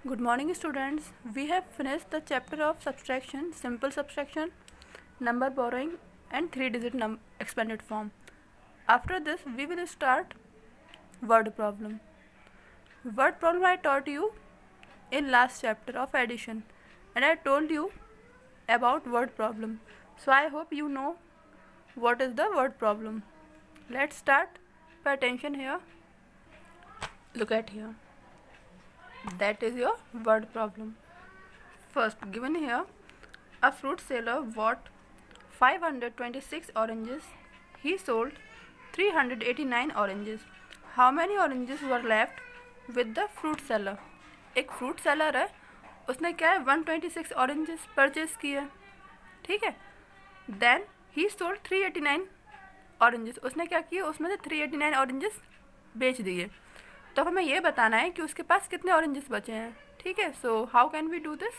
Good morning, students. We have finished the chapter of subtraction, simple subtraction, number borrowing, and 3-digit expanded form. After this, we will start word problem. Word problem I taught you in last chapter of addition, and I told you about word problem. So I hope you know what is the word problem. Let's start. Pay attention here. Look at here. That is your word problem. First, given here, a fruit seller bought 526 oranges. He sold 389 oranges. How many oranges were left with the fruit seller? एक fruit seller है, उसने क्या है 126 oranges purchase किए, ठीक है. Then he sold 389 oranges. उसने क्या किया, उसमें से 389 ऑरेंजेस बेच दिए. तो हमें ये बताना है कि उसके पास कितने ऑरेंजेस बचे हैं, ठीक है. So how can we do this?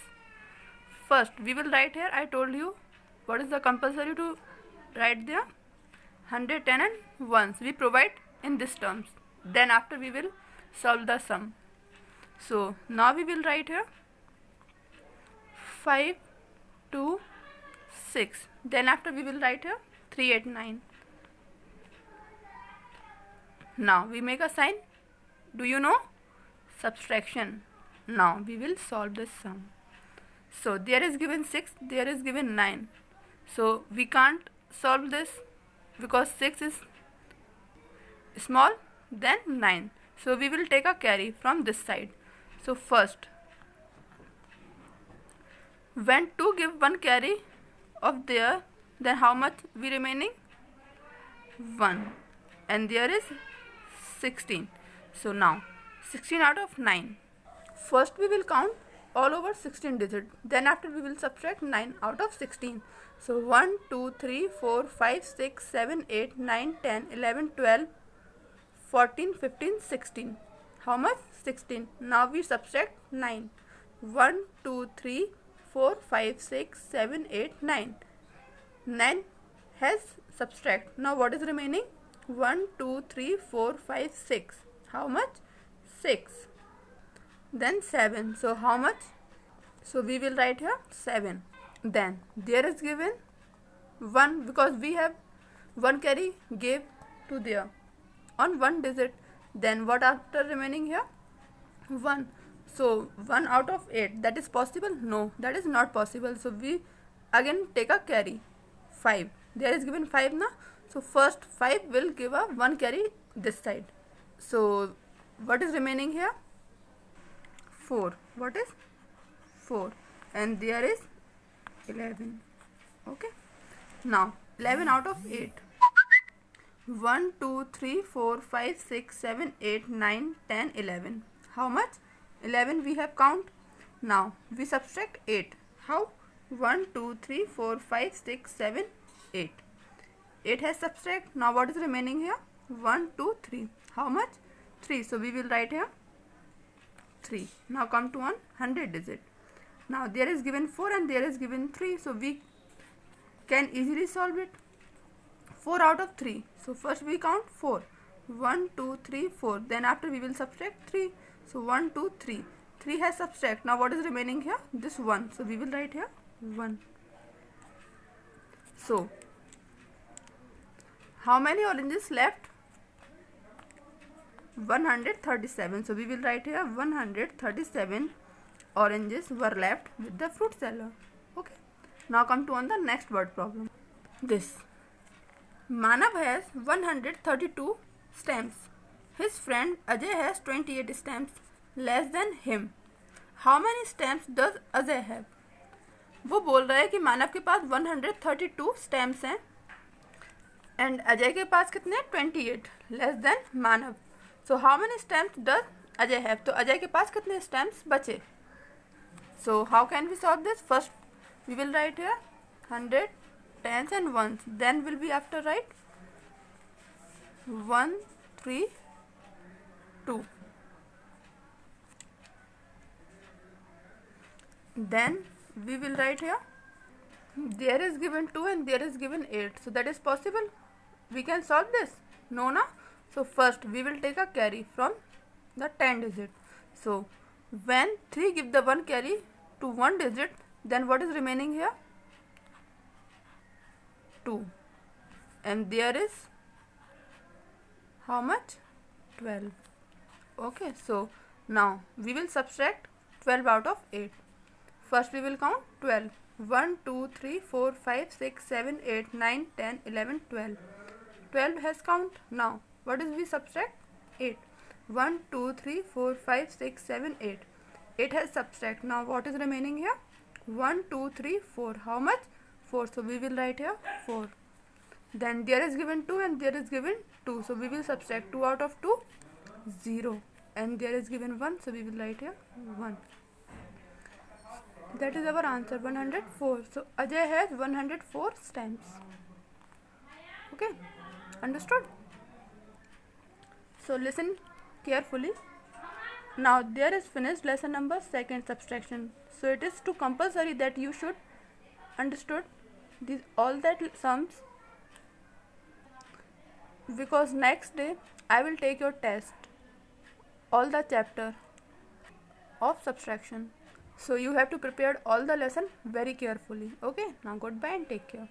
First we will write here. I told you what is the compulsory to write there 110 and ones. We provide in this terms. Then after we will solve the sum. So now we will write here 5 2 6. Then after we will write here 389. Now we make a sign. Do you know? Subtraction. Now we will solve this sum. So there is given 6, there is given 9. So we can't solve this because 6 is small than 9. So we will take a carry from this side. So first, when 2 give 1 carry of there, then how much we remaining? 1. And there is 16. So now 16 out of 9. First we will count all over 16 digit. Then after we will subtract 9 out of 16. So 1, 2, 3, 4, 5, 6, 7, 8, 9, 10, 11, 12, 14, 15, 16. How much? 16. Now we subtract 9. 1, 2, 3, 4, 5, 6, 7, 8, 9. 9 has subtract. Now what is remaining? 1, 2, 3, 4, 5, 6. How much? 6. Then 7. So how much? So we will write here 7. Then there is given 1 because we have 1 carry gave to there on 1 digit. Then what after remaining here? 1. So 1 out of 8. That is possible? No, that is not possible. So we again take a carry 5. There is given 5 na. So first 5 will give a 1 carry this side. So what is remaining here? 4. What is 4? And there is 11. Okay. Now 11 out of 8. 1, 2, 3, 4, 5, 6, 7, 8, 9, 10, 11. How much? 11 we have count. Now we subtract 8. How? 1, 2, 3, 4, 5, 6, 7, 8. 8 has subtract. Now what is remaining here? 1, 2, 3. How much? 3. So we will write here 3. Now come to 100 digit. Now there is given 4 and there is given 3. So we can easily solve it. 4 out of 3. So first we count 4. 1, 2, 3, 4. Then after we will subtract 3. So 1, 2, 3. 3 has subtract. Now what is remaining here? This 1. So we will write here 1. So how many oranges left? 137. So we will write here 137 oranges were left with the fruit seller. Okay. Now come to on the next word problem. This. Manav has 132 stamps. His friend Ajay has 28 stamps less than him. How many stamps does Ajay have? वो बोल रहा है कि मानव के पास 132 stamps हैं and Ajay के पास कितने 28 less than Manav. So how many stamps does Ajay have? तो अजय के पास कितने स्टैम्प्स बचे? So how can we solve this? First we will write here 100 tens and ones. Then will be after right 1 3 2. Then we will write here there is given 2 and there is given 8. So that is possible. We can solve this. No na. So first we will take a carry from the 10 digit. So When 3 give the 1 carry to one digit, then what is remaining here? 2. And there is how much? 12. Okay, so now we will subtract 12 out of 8. First we will count 12. 1, 2, 3, 4, 5, 6, 7, 8, 9, 10, 11, 12. 12 has count. Now what is we subtract? 8. 1, 2, 3, 4, 5, 6, 7, 8. 8 has subtract. Now what is remaining here? 1, 2, 3, 4. How much? 4. So we will write here 4. Then there is given 2 and there is given 2. So we will subtract 2 out of 2, 0. And there is given 1. So we will write here 1. That is our answer, 104. So Ajay has 104 stamps. Okay, understood? So listen carefully. Now there is finished lesson number 2, subtraction. So it is too compulsory that you should understood these all that sums, because next day I will take your test, all the chapter of subtraction. So you have to prepare all the lesson very carefully. Okay, now goodbye and take care.